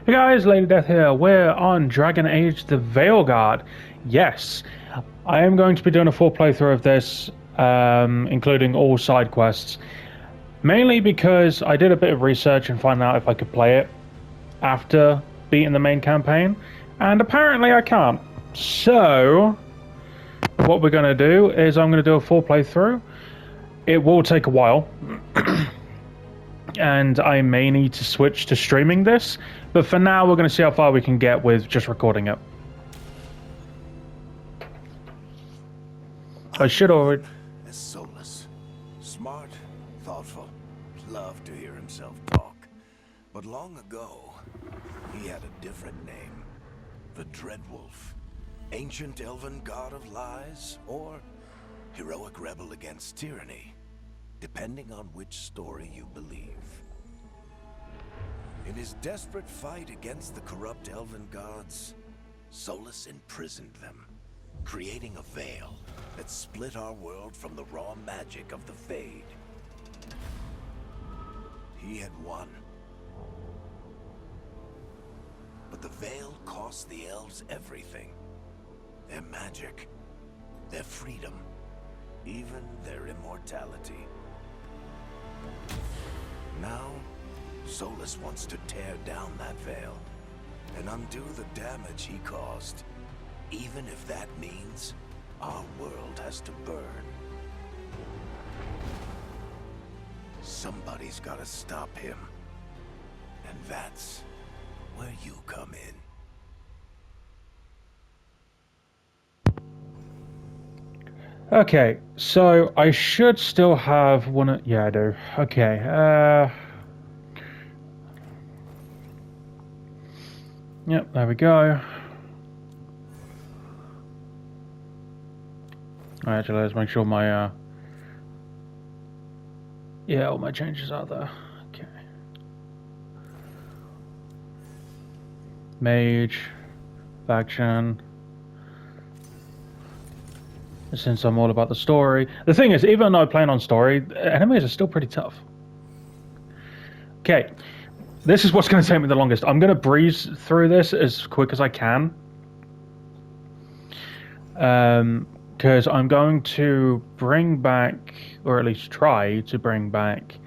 Hey guys, Lady Death here. We're on Dragon Age the Veilguard. Yes, I am going to be doing a full playthrough of this, including all side quests. Mainly because I did a bit of research and found out if I could play it after beating the main campaign, and apparently I can't. So, what we're going to do is I'm going to do a full playthrough. It will take a while. And I may need to switch to streaming this, but for now we're going to see how far we can get with just recording it. I should already... As Solus. Smart, thoughtful, loved to hear himself talk. But long ago, he had a different name. The Dreadwolf. Ancient elven god of lies, or heroic rebel against tyranny, depending on which story you believe. In his desperate fight against the corrupt elven gods, Solus imprisoned them, creating a veil that split our world from the raw magic of the Fade. He had won. But the veil cost the elves everything. Their magic, their freedom, even their immortality. Now, Solus wants to tear down that veil and undo the damage he caused, even if that means our world has to burn. Somebody's gotta stop him, and that's where you come in. Okay, so I should still have one... Yeah, I do. Okay, Yep, there we go. Actually, let's make sure my, yeah, all my changes are there. Okay. Mage. Faction. Since I'm all about the story. The thing is, even though I plan on story, enemies are still pretty tough. Okay. This is what's going to take me the longest. I'm going to breeze through this as quick as I can. Because I'm going to bring back, or at least try to bring back,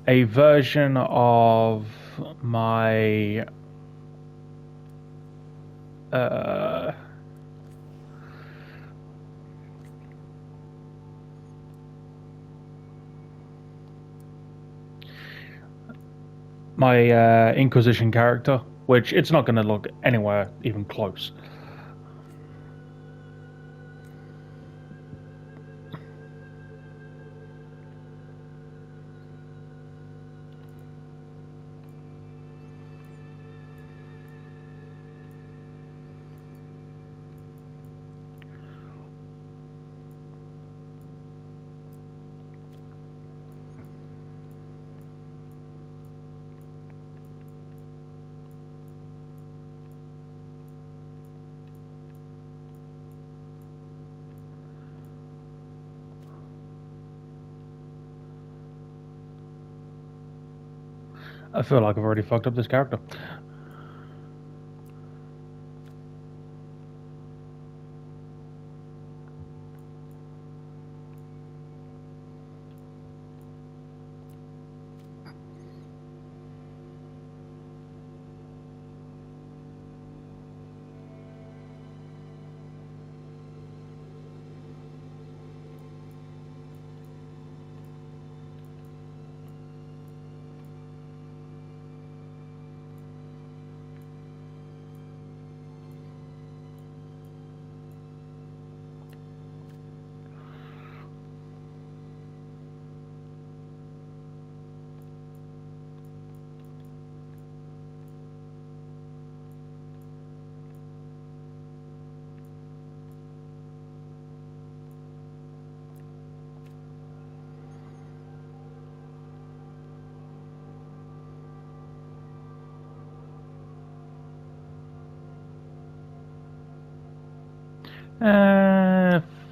a version of my... my Inquisition character, which it's not going to look anywhere even close. I feel like I've already fucked up this character.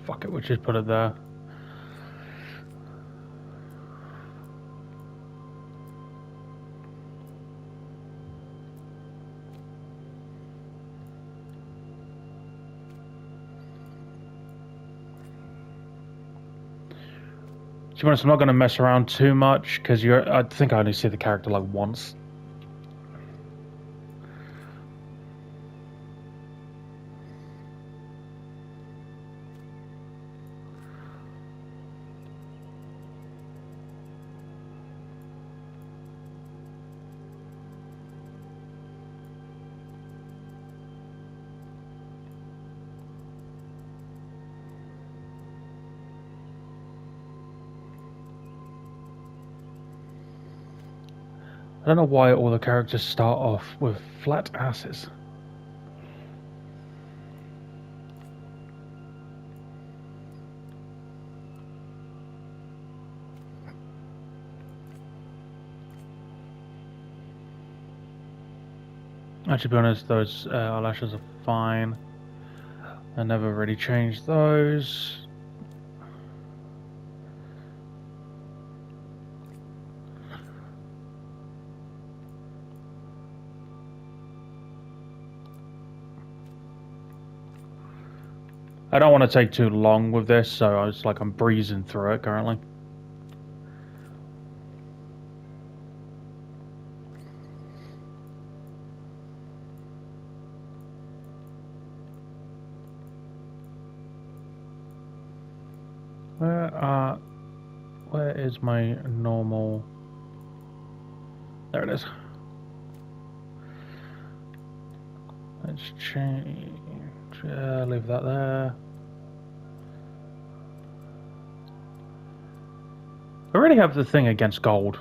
Fuck it, we'll just put it there. be honest, I'm not going to mess around too much because I think I only see the character like once. I don't know why all the characters start off with flat asses. Actually, to be honest, those eyelashes are fine. I never really changed those. I don't want to take too long with this, so I'm breezing through it currently. Where is my normal? There it is. Let's change. Leave that there. I already have the thing against gold.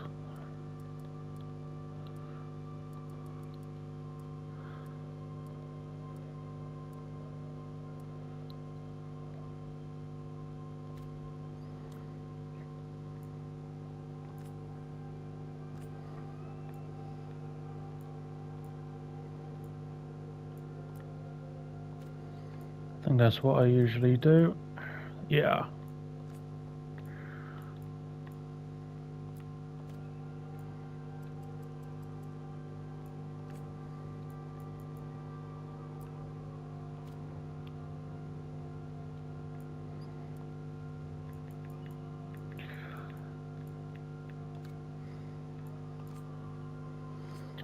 I think that's what I usually do. Yeah.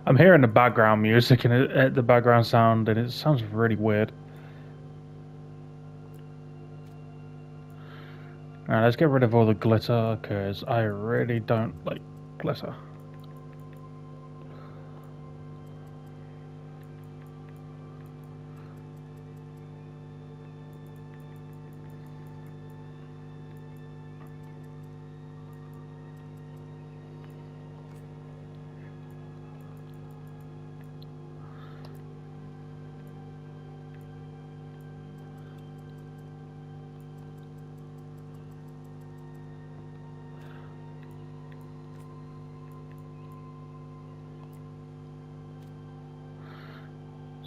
I'm hearing the background music and the background sound, and it sounds really weird. Alright, let's get rid of all the glitter, because I really don't like glitter.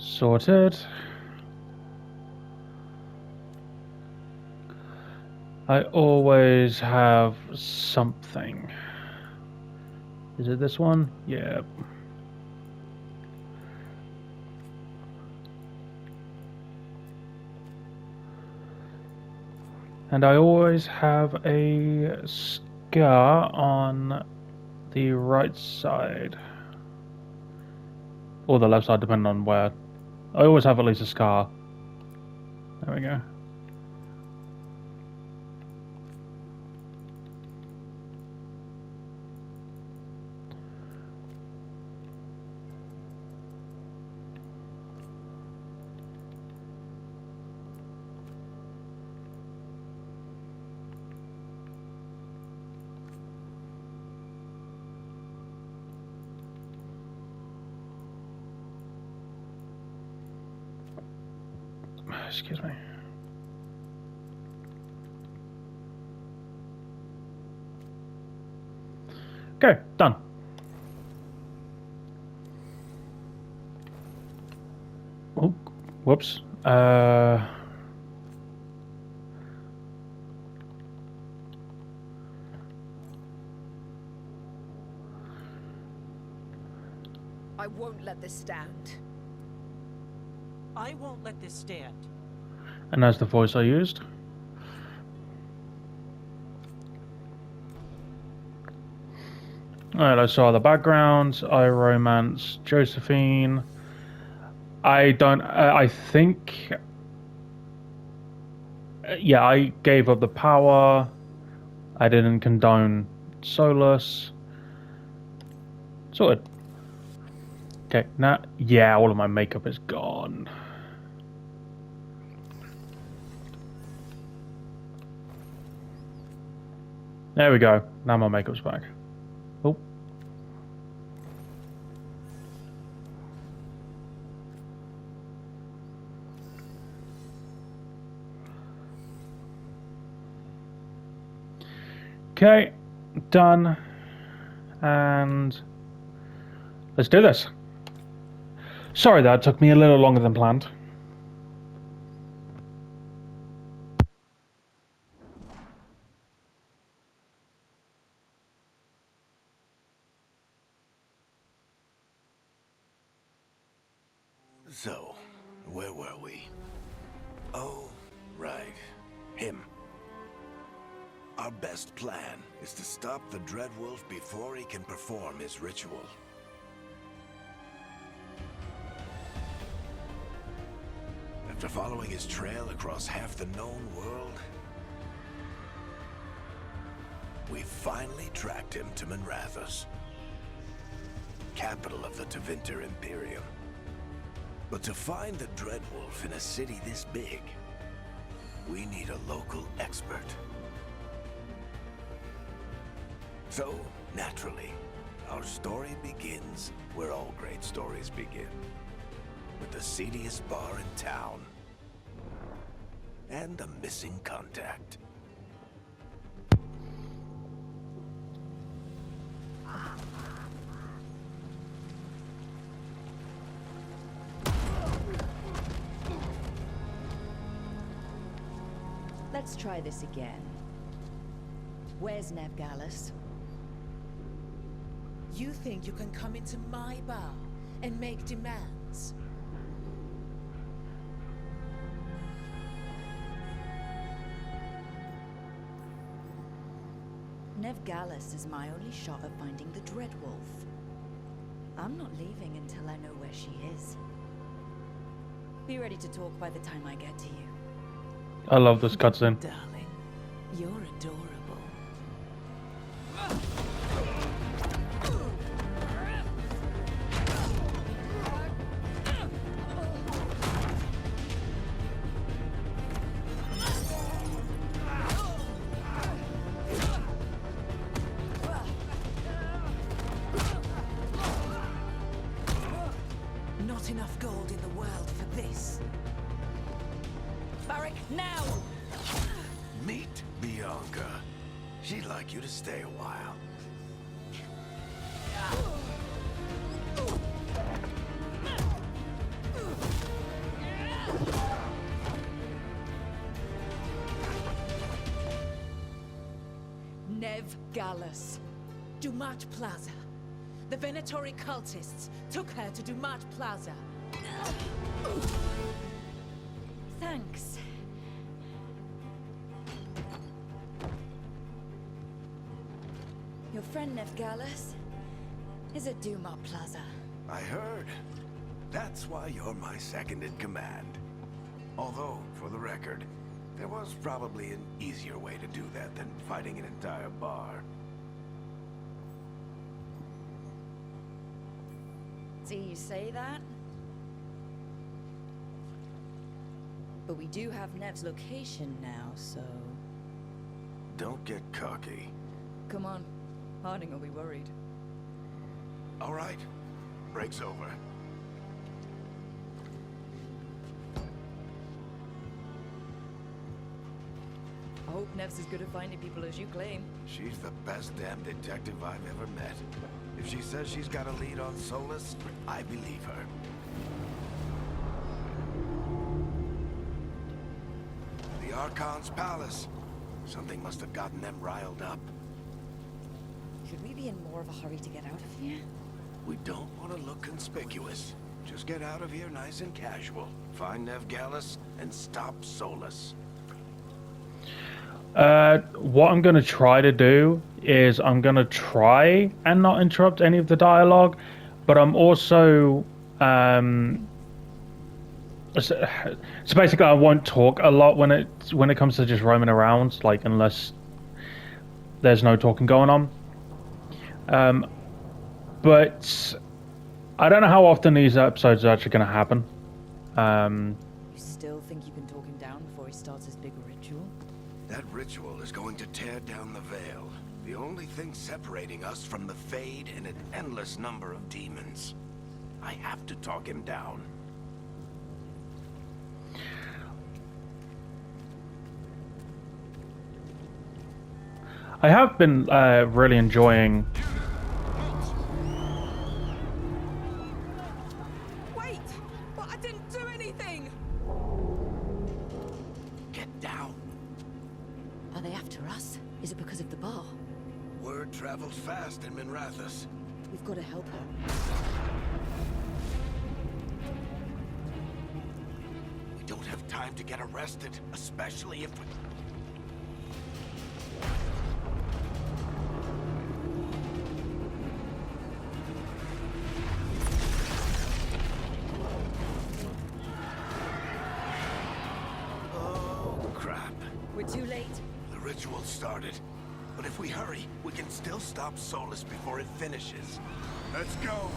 Sorted. I always have something. Is it this one? Yeah. And I always have a scar on the right side. Or the left side, depending on where. I always have at least a scar. There we go. Excuse me. Okay, done. Oh, whoops. I won't let this stand. I won't let this stand. And that's the voice I used. Alright, I saw the background. I romance Josephine. I don't. I think. Yeah, I gave up the power. I didn't condone Solus. Sorted. Okay, now. Yeah, all of my makeup is gone. There we go. Now my makeup's back. Oh. Okay, done. And let's do this. Sorry that took me a little longer than planned. So, where were we? Oh, right. Him. Our best plan is to stop the Dreadwolf before he can perform his ritual. After following his trail across half the known world, we finally tracked him to Minrathous, capital of the Tevinter Imperium. But to find the Dreadwolf in a city this big, we need a local expert. So, naturally, our story begins where all great stories begin. With the seediest bar in town. And a missing contact. Let's try this again. Where's Veilguard? You think you can come into my bar and make demands? Veilguard is my only shot at finding the Dreadwolf. I'm not leaving until I know where she is. Be ready to talk by the time I get to you. I love this cutscene. Darling, you're adorable. Not enough gold in the world for this. Barrick, now! Meet Bianca. She'd like you to stay a while. Veilguard. Dumat Plaza. The Venatori cultists took her to Dumat Plaza. Thanks. Your friend Veilguard is at Dumat Plaza. I heard. That's why you're my second in command. Although, for the record, there was probably an easier way to do that than fighting an entire bar. See, you say that? But we do have Nev's location now, so... Don't get cocky. Come on. Harding will be worried. All right. Break's over. I hope Nev's as good at finding people as you claim. She's the best damn detective I've ever met. If she says she's got a lead on Solus, I believe her. The Archon's palace. Something must have gotten them riled up. Should we be in more of a hurry to get out of here? We don't want to look conspicuous. Just get out of here nice and casual. Find Veilguard and stop Solus. What I'm going to try to do is I'm going to try and not interrupt any of the dialogue, but I'm also so basically I won't talk a lot when it comes to just roaming around, like unless there's no talking going on. But I don't know how often these episodes are actually going to happen. You still think you can talk him down before he starts his big ritual? That ritual is going to tear down the veil. The only thing separating us from the Fade and an endless number of demons. I have to talk him down. I have been really enjoying. Wait! But I didn't do anything! Get down. Are they after us? Is it because of the bar? Word travels fast in Minrathous. We've got to help her. We don't have time to get arrested, especially if we... Oh, crap. We're too late. The ritual started. But if we hurry, we can still stop Solus before it finishes. Let's go!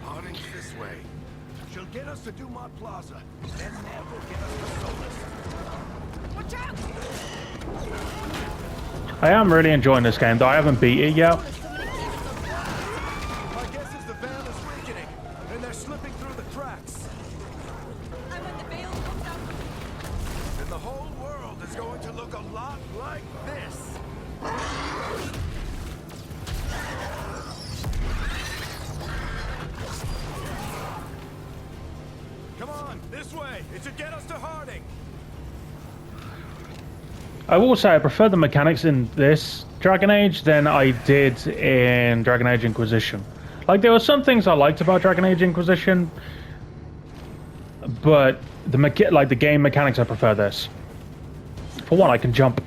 Harding's this way. She'll get us to Dumont Plaza, then Nev will get us to Solus. Watch out! I am really enjoying this game, though I haven't beat it yet. My guess is the van is weakening, and they're slipping through the cracks. And when the veil comes out, And the whole world is going to look a lot like this. Come on, this way. It should get us to Harding. I will say I prefer the mechanics in this Dragon Age than I did in Dragon Age Inquisition. Like, there were some things I liked about Dragon Age Inquisition, but the game mechanics, I prefer this. For one, I can jump.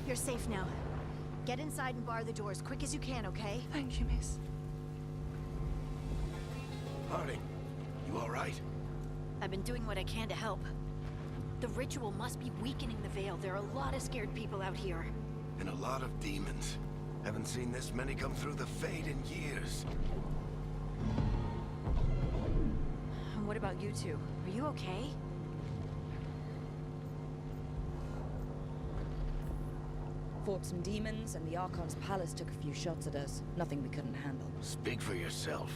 You're safe now. Get inside and bar the door as quick as you can, okay? thank you, miss. Harding, you all right? I've been doing what I can to help. The ritual must be weakening the veil. There are a lot of scared people out here. And a lot of demons. Haven't seen this many come through the Fade in years. And what about you two? Are you okay? Fought some demons, and the Archon's palace took a few shots at us. Nothing we couldn't handle. Speak for yourself.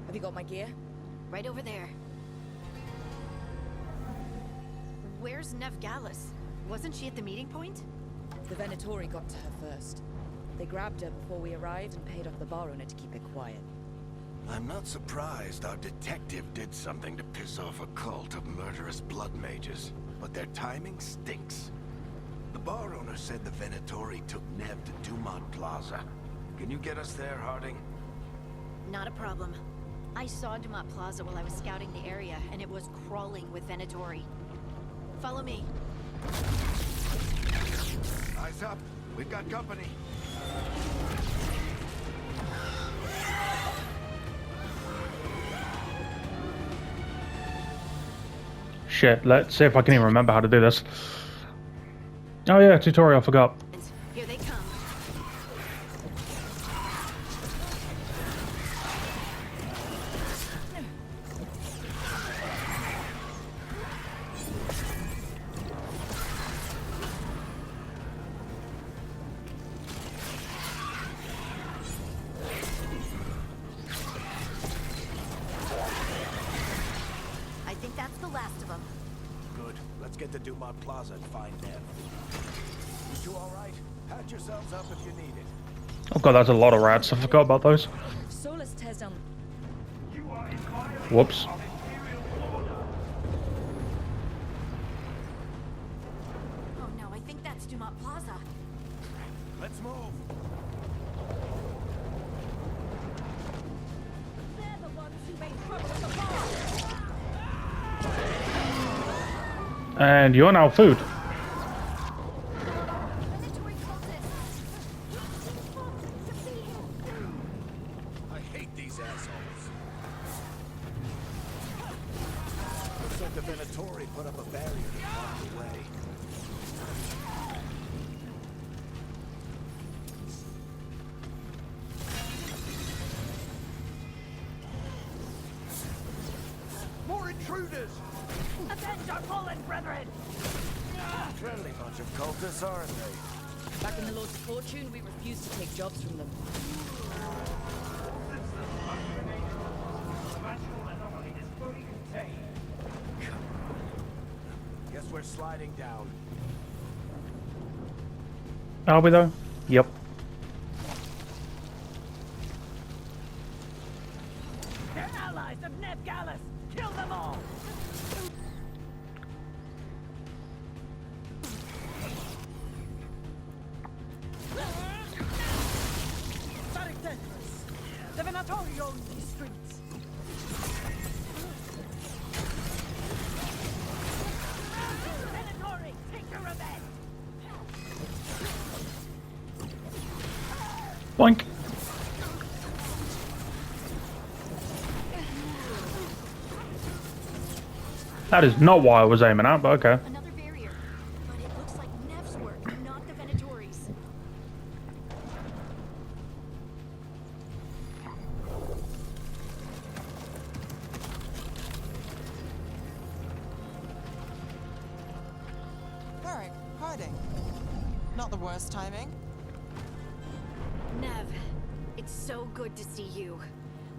Have you got my gear? Right over there. Where's Nev Gallus? Wasn't she at the meeting point? The Venatori got to her first. They grabbed her before we arrived and paid off the bar owner to keep it quiet. I'm not surprised our detective did something to piss off a cult of murderous blood mages, but their timing stinks. The bar owner said the Venatori took Nev to Dumont Plaza. Can you get us there, Harding? Not a problem. I saw Dumont Plaza while I was scouting the area, and it was crawling with Venatori. Follow me. Eyes up. We've got company. Shit, let's see if I can even remember how to do this. Oh yeah, tutorial, I forgot. Here they come. I think that's the last of them. Good. Let's get to Dumont Plaza and find Nev. You two all right? Pat yourselves up if you need it. Oh god, that's a lot of rats. I forgot about those. If Solus tears down... Whoops. Oh no, I think that's Dumont Plaza. Let's move. They're the ones who made trouble at the bar! And you're now food. I hate these assholes. Looks like the Venatori put up a barrier to block the way. More intruders! Avenge our fallen brethren! Friendly bunch of cultists, aren't they? Back in the Lords of Fortune, we refused to take jobs from them. Guess we're sliding down. Are we though? Yep. They're allies of Neb Gallus! Kill them all! The Venatori own these streets. Venatori, take your revenge! Boink. That is not what I was aiming at, but okay. Another barrier. But it looks like Nev's work, not the Venatori's. Eric, hiding. Not the worst timing. Nev, it's so good to see you.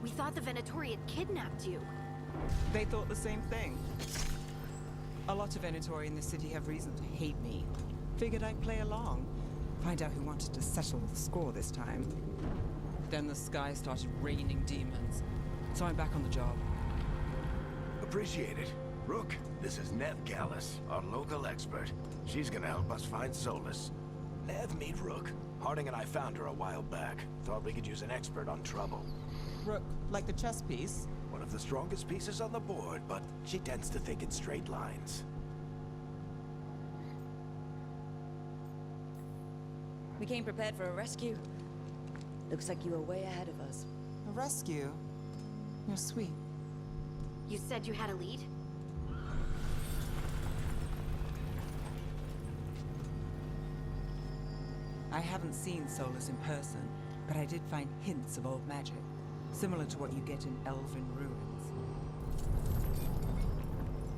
We thought the Venatori had kidnapped you. They thought the same thing. A lot of Venatori in the city have reason to hate me. Figured I'd play along. Find out who wanted to settle the score this time. Then the sky started raining demons. So I'm back on the job. Appreciate it. Rook, this is Nev Gallus, our local expert. She's gonna help us find Solus. Nev, meet Rook. Harding and I found her a while back. Thought we could use an expert on trouble. Rook, like the chess piece? One of the strongest pieces on the board, but she tends to think in straight lines. We came prepared for a rescue. Looks like you were way ahead of us. A rescue? You're sweet. You said you had a lead? I haven't seen Solus in person, but I did find hints of old magic, similar to what you get in elven ruins.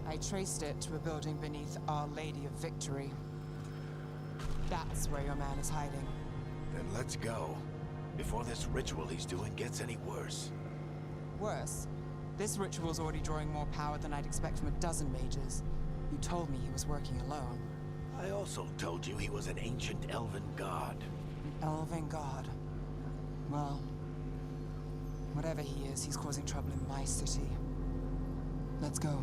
I traced it to a building beneath Our Lady of Victory. That's where your man is hiding. Then let's go. Before this ritual he's doing gets any worse. Worse, this ritual's already drawing more power than I'd expect from a dozen mages. You told me he was working alone. I also told you he was an ancient elven god. An elven god. Well, whatever he is, he's causing trouble in my city. Let's go.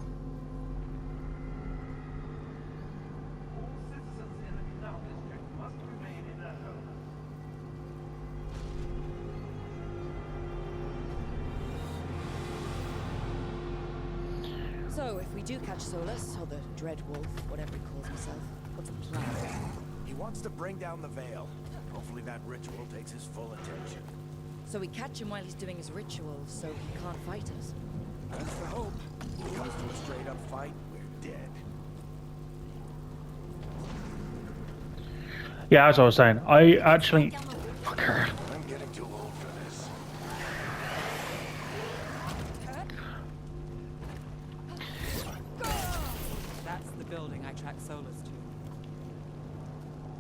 So, if we do catch Solus, or the Dreadwolf, whatever he calls himself, what's the plan? He wants to bring down the veil. Hopefully that ritual takes his full attention. So we catch him while he's doing his ritual, so he can't fight us. That's the hope. If it comes to a straight-up fight, we're dead. Yeah, as I was saying, I actually... Fucker. I'm getting too old for this. That's the building I tracked Solus to.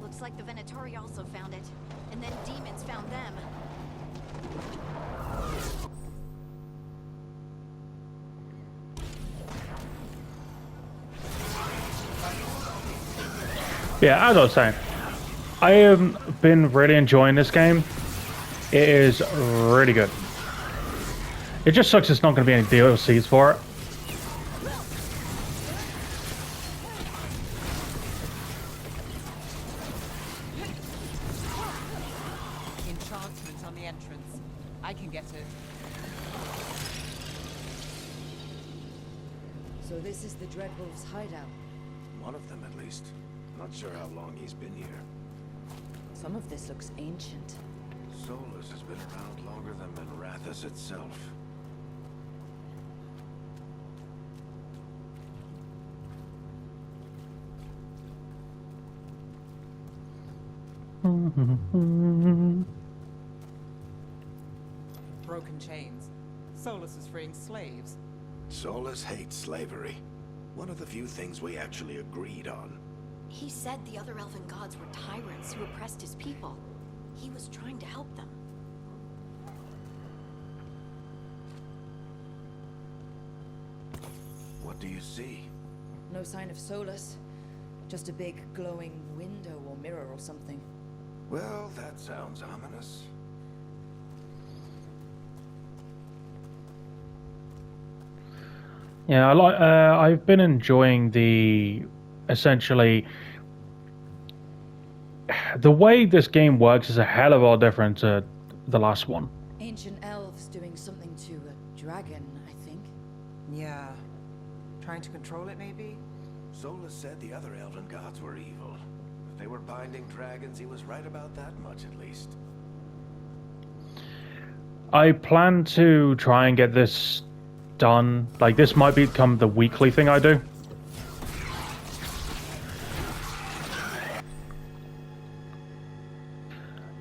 Looks like the Venatori also found it. And then demons found them. Yeah, as I was saying, I have been really enjoying this game. It is really good. It just sucks it's not going to be any DLCs for it. Enchantment on the entrance. I can get it. So this is the Dreadwolf's hideout. One of them, at least. Not sure how long he's been here. Some of this looks ancient. Solus has been around longer than Minrathous itself. Broken chains. Solus is freeing slaves. Solus hates slavery. One of the few things we actually agreed on. He said the other elven gods were tyrants who oppressed his people. He was trying to help them. What do you see? No sign of Solus. Just a big glowing window or mirror or something. Well, that sounds ominous. Yeah, I like. I've been enjoying the essentially the way this game works is a hell of a lot different to the last one. Ancient elves doing something to a dragon, I think. Yeah. Trying to control it, maybe? Solus said the other elven gods were evil. If they were binding dragons, he was right about that much, at least. I plan to try and get this done. Like, this might become the weekly thing I do.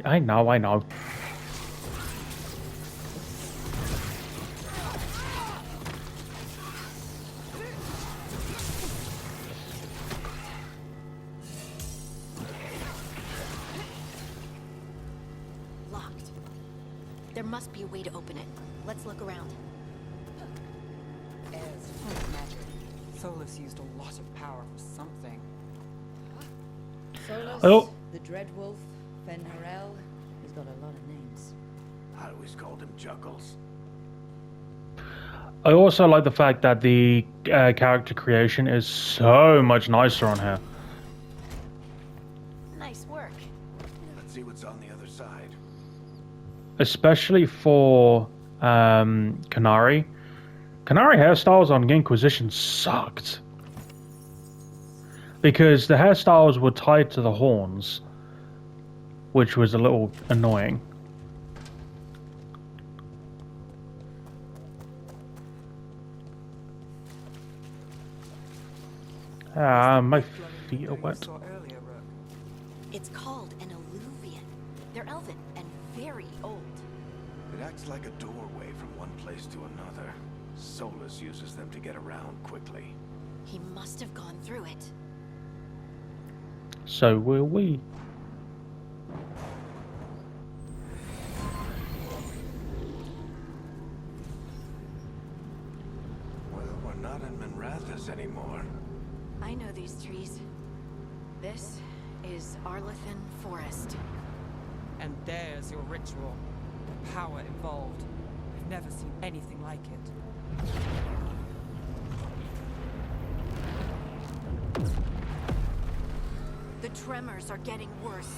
I know. Locked. There must be a way to open it. Let's look around. As full of magic. Solus used a lot of power for something. Solus, Oh. the Dreadwolf, Fenharel. He's got a lot of names. I always called him Juggles. I also like the fact that the character creation is so much nicer on here. Nice work. Let's see what's on the other side. Especially for Canary. Canary hairstyles on Inquisition sucked. Because the hairstyles were tied to the horns, which was a little annoying. My feet are wet. It's called an alluvian. They're elven and very old. It acts like a doorway from one place to another. Solus uses them to get around quickly. He must have gone through it. So will we. Well, we're not in Minrathous anymore. I know these trees. This is Arlethan Forest. And there's your ritual. The power involved. I've never seen anything like it. The tremors are getting worse.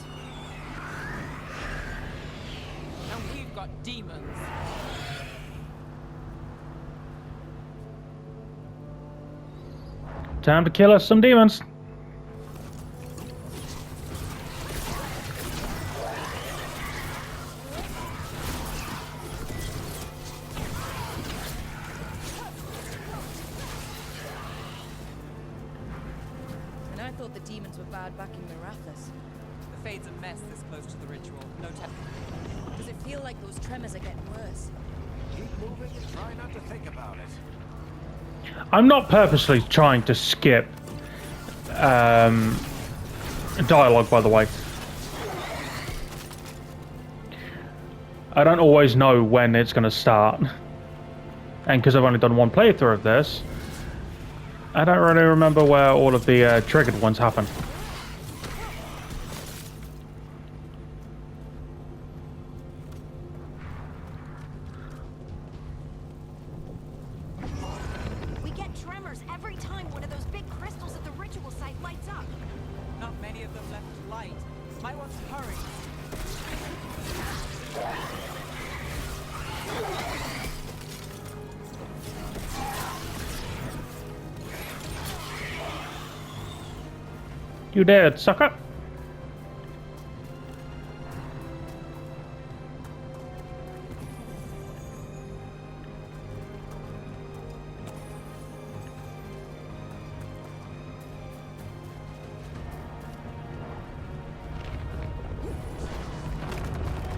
And we've got demons. Time to kill us some demons. And I thought the demons were bad back in Mirathas. The Fade's a mess this close to the ritual. No temp. Does it feel like those tremors are getting worse? Keep moving and try not to think about it. I'm not purposely trying to skip dialogue, by the way. I don't always know when it's going to start. And because I've only done one playthrough of this, I don't really remember where all of the triggered ones happen. We get tremors every time one of those big crystals at the ritual site lights up. Not many of them left light. Might want to hurry. You did, sucker.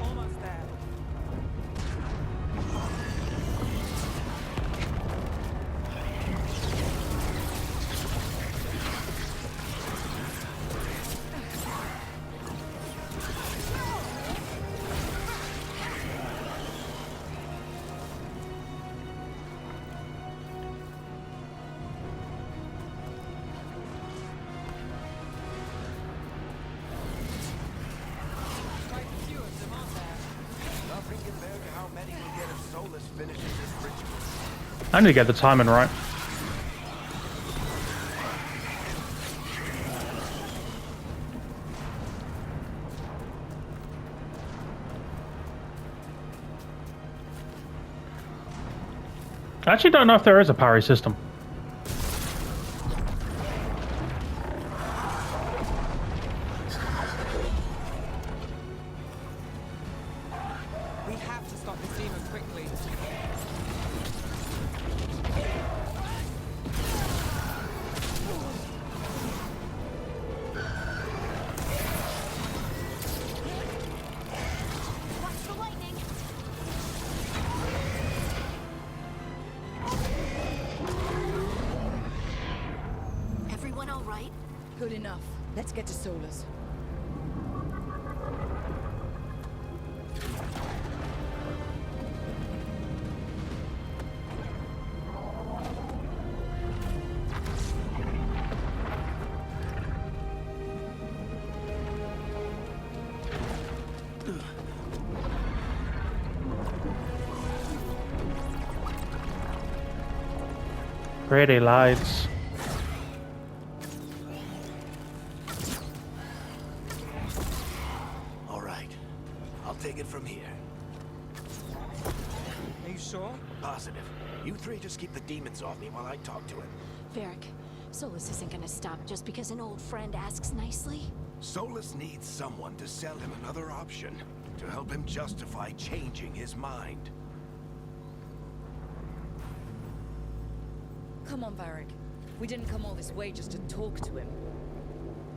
Almost there. Quite a few of them, aren't there? Nothing compared to how many we get if Solus finishes this ritual. I need to get the timing right. I actually don't know if there is a parry system. We have to stop this demon quickly. Watch the lightning! Everyone all right? Good enough. Let's get to Solus. Pretty lights. All right, I'll take it from here. Are you sure? Positive. You three just keep the demons off me while I talk to him. Varric, Solus isn't gonna stop just because an old friend asks nicely. Solus needs someone to sell him another option, to help him justify changing his mind. Come on, Varric. We didn't come all this way just to talk to him.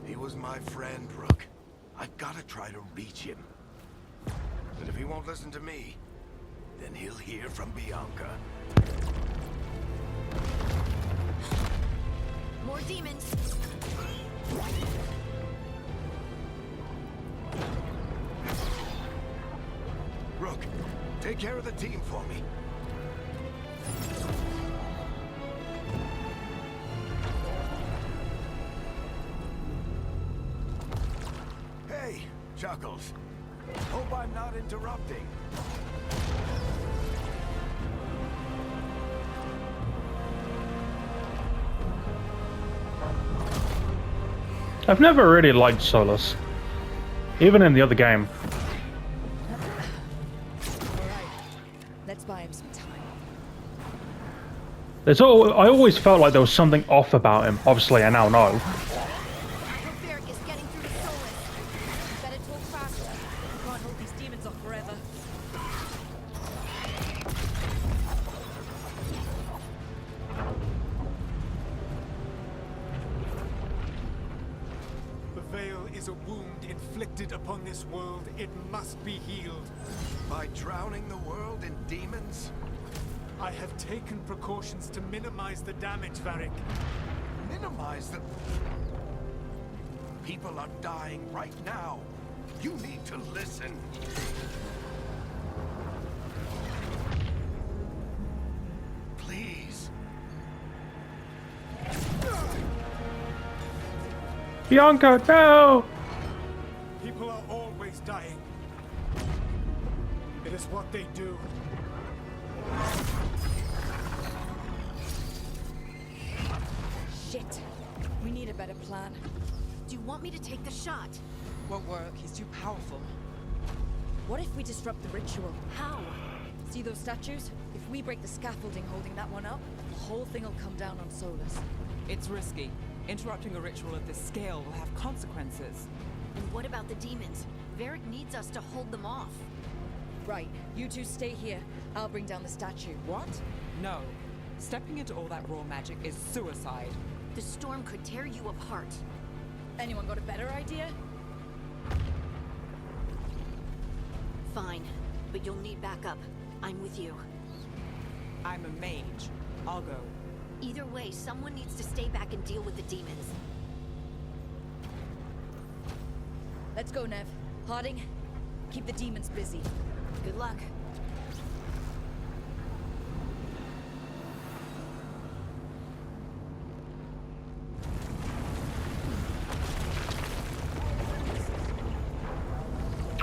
He was my friend, Rook. I've gotta try to reach him. And if he won't listen to me, then he'll hear from Bianca. More demons! Rook, take care of the team for me. Hey, Chuckles. Hope I'm not interrupting. I've never really liked Solus, even in the other game. Alright. Let's buy him some time. I always felt like there was something off about him. Obviously, I now know. I hope Varric is getting through to Solus. Better talk faster. We can't hold these demons off forever. The veil is a wound inflicted upon this world. It must be healed. By drowning the world in demons? I have taken precautions to minimize the damage, Varric. Minimize the... People are dying right now. You need to listen. Please. Bianca, no! People are always dying. It is what they do. Shit. We need a better plan. Do you want me to take the shot? Won't work. He's too powerful. What if we disrupt the ritual? How? See those statues? If we break the scaffolding holding that one up, the whole thing will come down on Solus. It's risky. Interrupting a ritual of this scale will have consequences. And what about the demons? Varric needs us to hold them off. Right, you two stay here. I'll bring down the statue. What? No. Stepping into all that raw magic is suicide. The storm could tear you apart. Anyone got a better idea? Fine, but you'll need backup. I'm with you. I'm a mage. I'll go. Either way, someone needs to stay back and deal with the demons. Let's go, Nev. Harding, keep the demons busy. Good luck.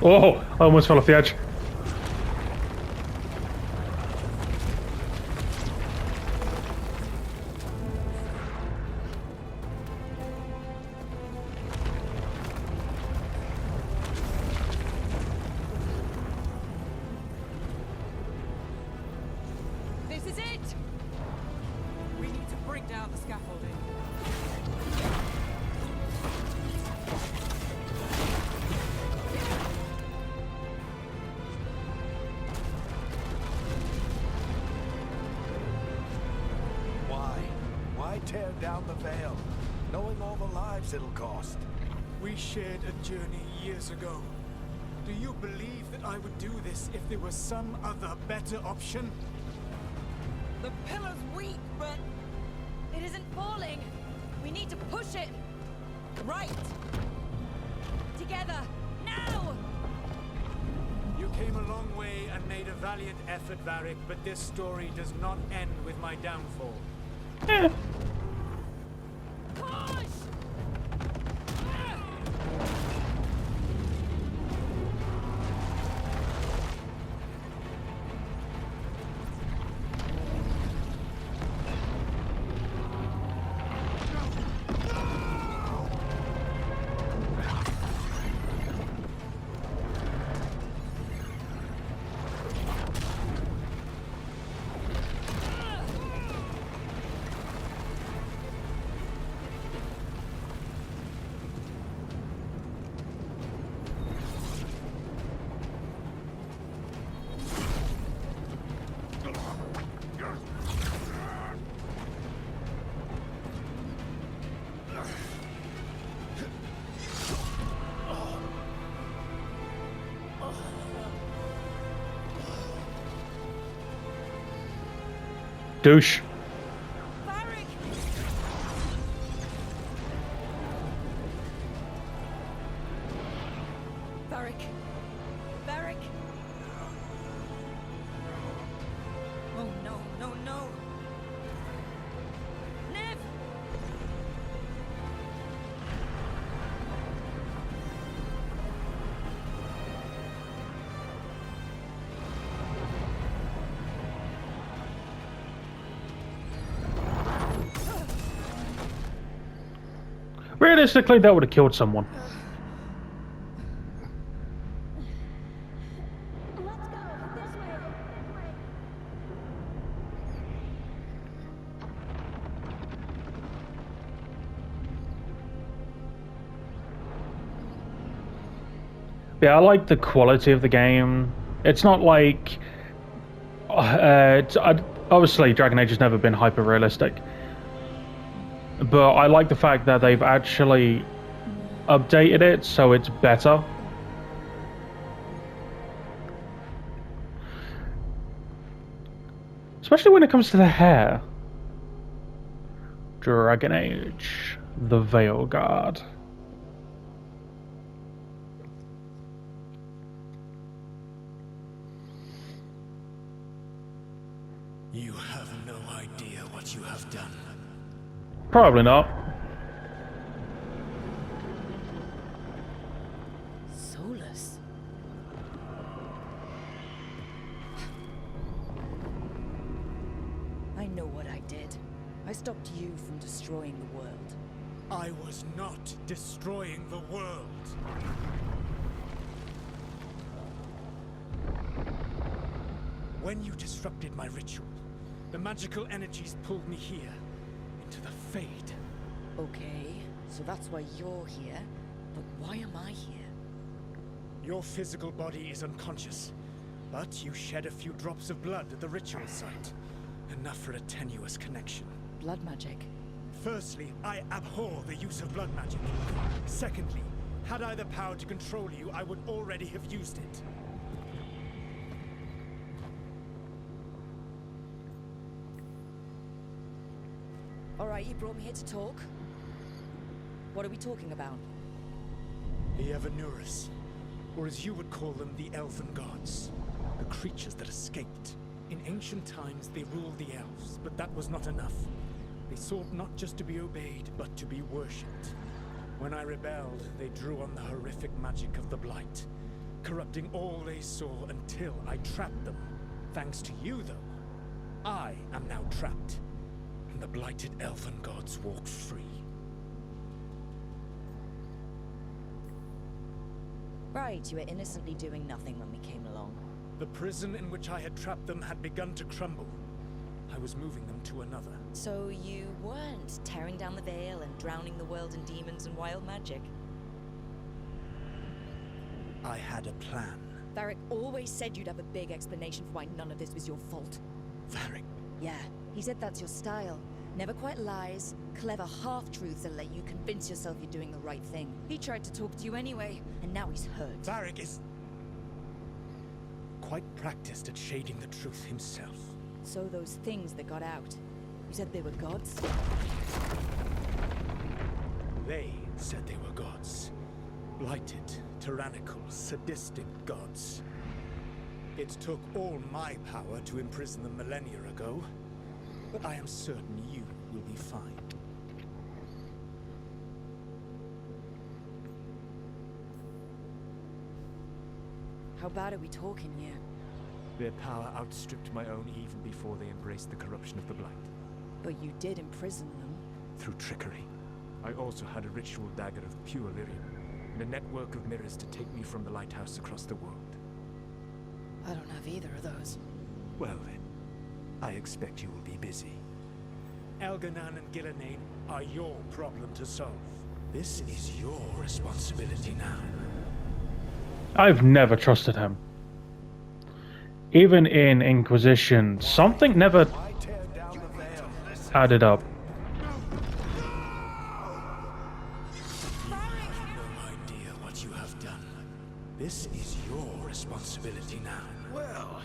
Oh, I almost fell off the edge. This is it! We need to bring down the scaffolding. Why tear down the veil, knowing all the lives it'll cost? We shared a journey years ago. Do you believe that I would do this if there was some other better option? The pillar's weak, but... It isn't falling! We need to push it! Right! Together! Now! You came a long way and made a valiant effort, Varric, but this story does not end with my downfall. Eh. Push! Douche. Varric! Varric! Varric! Oh no, no, no! Nev! Realistically, that would have killed someone. Yeah, I like the quality of the game. It's not like... obviously, Dragon Age has never been hyper-realistic. But I like the fact that they've actually updated it so it's better. Especially when it comes to the hair. Dragon Age, the Veilguard. You have no idea what you have done. Probably not. Solus. I know what I did. I stopped you from destroying the world. I was not destroying the world. When you disrupted my ritual, the magical energies pulled me here, into the Fade. Okay, so that's why you're here. But why am I here? Your physical body is unconscious, but you shed a few drops of blood at the ritual site. Enough for a tenuous connection. Blood magic. Firstly, I abhor the use of blood magic. Secondly, had I the power to control you, I would already have used it. Alright, you brought me here to talk. What are we talking about? The Evanurus, or as you would call them, the Elven Gods. The creatures that escaped. In ancient times, they ruled the elves, but that was not enough. They sought not just to be obeyed, but to be worshipped. When I rebelled, they drew on the horrific magic of the Blight, corrupting all they saw until I trapped them. Thanks to you, though, I am now trapped, and the blighted Elven Gods walk free. Right, you were innocently doing nothing when we came along. The prison in which I had trapped them had begun to crumble. I was moving them to another. So you weren't tearing down the veil and drowning the world in demons and wild magic? I had a plan. Varric always said you'd have a big explanation for why none of this was your fault. Varric? Yeah, he said that's your style. Never quite lies, clever half-truths that let you convince yourself you're doing the right thing. He tried to talk to you anyway, and now he's hurt. Varric is quite practiced at shading the truth himself. So those things that got out, you said they were gods? They said they were gods. Blighted, tyrannical, sadistic gods. It took all my power to imprison them millennia ago, but I am certain you will be fine. How bad are we talking here? Their power outstripped my own even before they embraced the corruption of the Blight. But you did imprison them. Through trickery. I also had a ritual dagger of pure lyrium, and a network of mirrors to take me from the lighthouse across the world. I don't have either of those. Well then, I expect you will be busy. Elganan and Gillenane are your problem to solve. This is your responsibility now. I've never trusted him. Even in Inquisition, something never added up. You have no idea what you have done. This is your responsibility now. Well,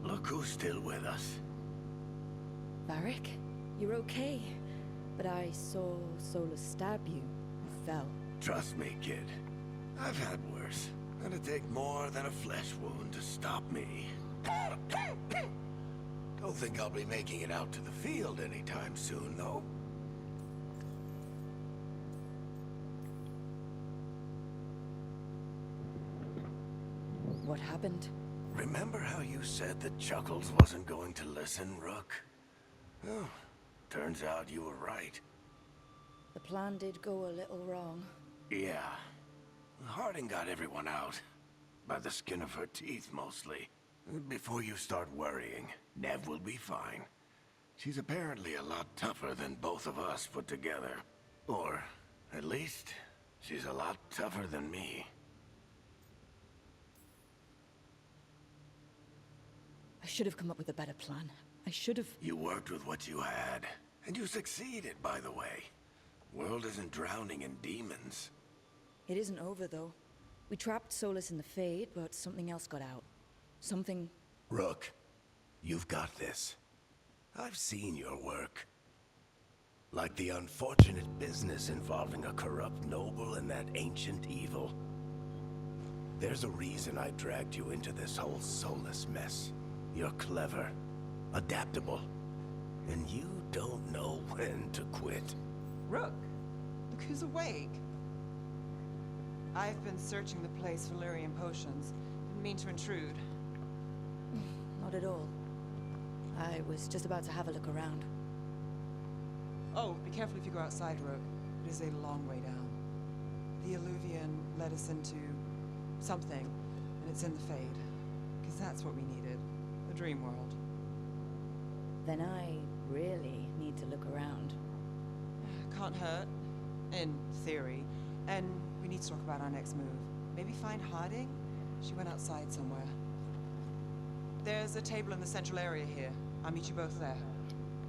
look who's still with us. Varric, you're okay. But I saw Solus stab you. You fell. Trust me, kid. I've had worse. It'd take more than a flesh wound to stop me. Don't think I'll be making it out to the field anytime soon, though. What happened? Remember how you said that Chuckles wasn't going to listen, Rook? Well, turns out you were right. The plan did go a little wrong. Yeah. Harding got everyone out. By the skin of her teeth, mostly. Before you start worrying, Nev will be fine. She's apparently a lot tougher than both of us put together. Or, at least, she's a lot tougher than me. I should have come up with a better plan. I should have... You worked with what you had. And you succeeded, by the way. World isn't drowning in demons. It isn't over, though. We trapped Solus in the Fade, but something else got out. Something... Rook, you've got this. I've seen your work. Like the unfortunate business involving a corrupt noble and that ancient evil. There's a reason I dragged you into this whole Solus mess. You're clever, adaptable, and you don't know when to quit. Rook, look who's awake. I've been searching the place for lyrium potions. Didn't mean to intrude. Not at all. I was just about to have a look around. Oh, be careful if you go outside, Rook. It is a long way down. The Alluvian led us into something, and it's in the Fade. Because that's what we needed. The dream world. Then I really need to look around. can't hurt. In theory. And we need to talk about our next move. Maybe find Harding? She went outside somewhere. There's a table in the central area here. I'll meet you both there.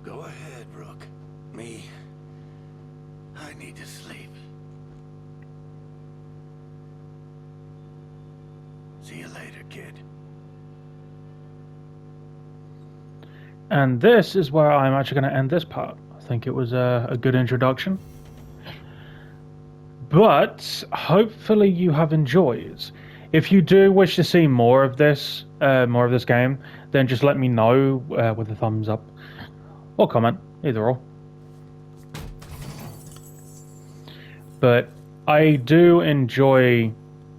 Go ahead, Rook. I need to sleep. See you later, kid. And this is where I'm actually going to end this part. I think it was a good introduction. But hopefully you have enjoyed. If you do wish to see more of this game, then just let me know with a thumbs up or comment, either or. But I do enjoy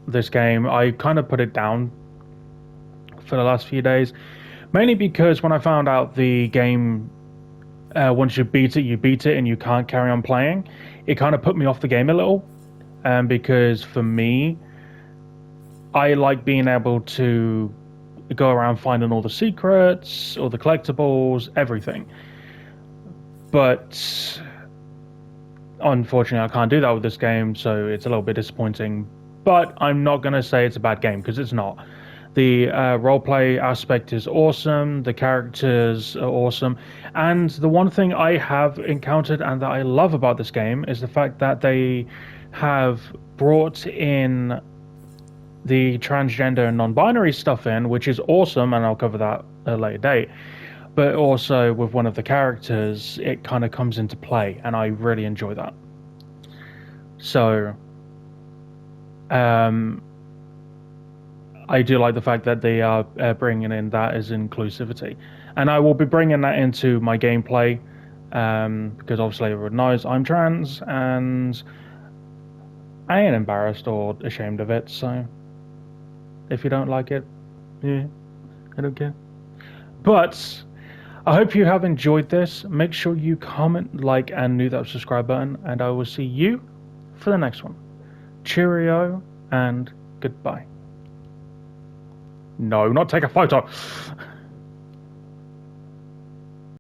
this game. I kind of put it down for the last few days, mainly because when I found out the game, once you beat it and you can't carry on playing, it kind of put me off the game a little. Because for me, I like being able to go around finding all the secrets, all the collectibles, everything. But unfortunately, I can't do that with this game, so it's a little bit disappointing. But I'm not going to say it's a bad game, because it's not. The roleplay aspect is awesome, the characters are awesome, and the one thing I have encountered and that I love about this game is the fact that they have brought in the transgender and non-binary stuff in, which is awesome, and I'll cover that at a later date. But also with one of the characters, it kind of comes into play, and I really enjoy that. So, I do like the fact that they are bringing in that as inclusivity. And I will be bringing that into my gameplay, because obviously everyone knows I'm trans, and I ain't embarrassed or ashamed of it, so if you don't like it, yeah, I don't care. But I hope you have enjoyed this. Make sure you comment, like, and hit that subscribe button, and I will see you for the next one. Cheerio, and goodbye. No, not take a photo.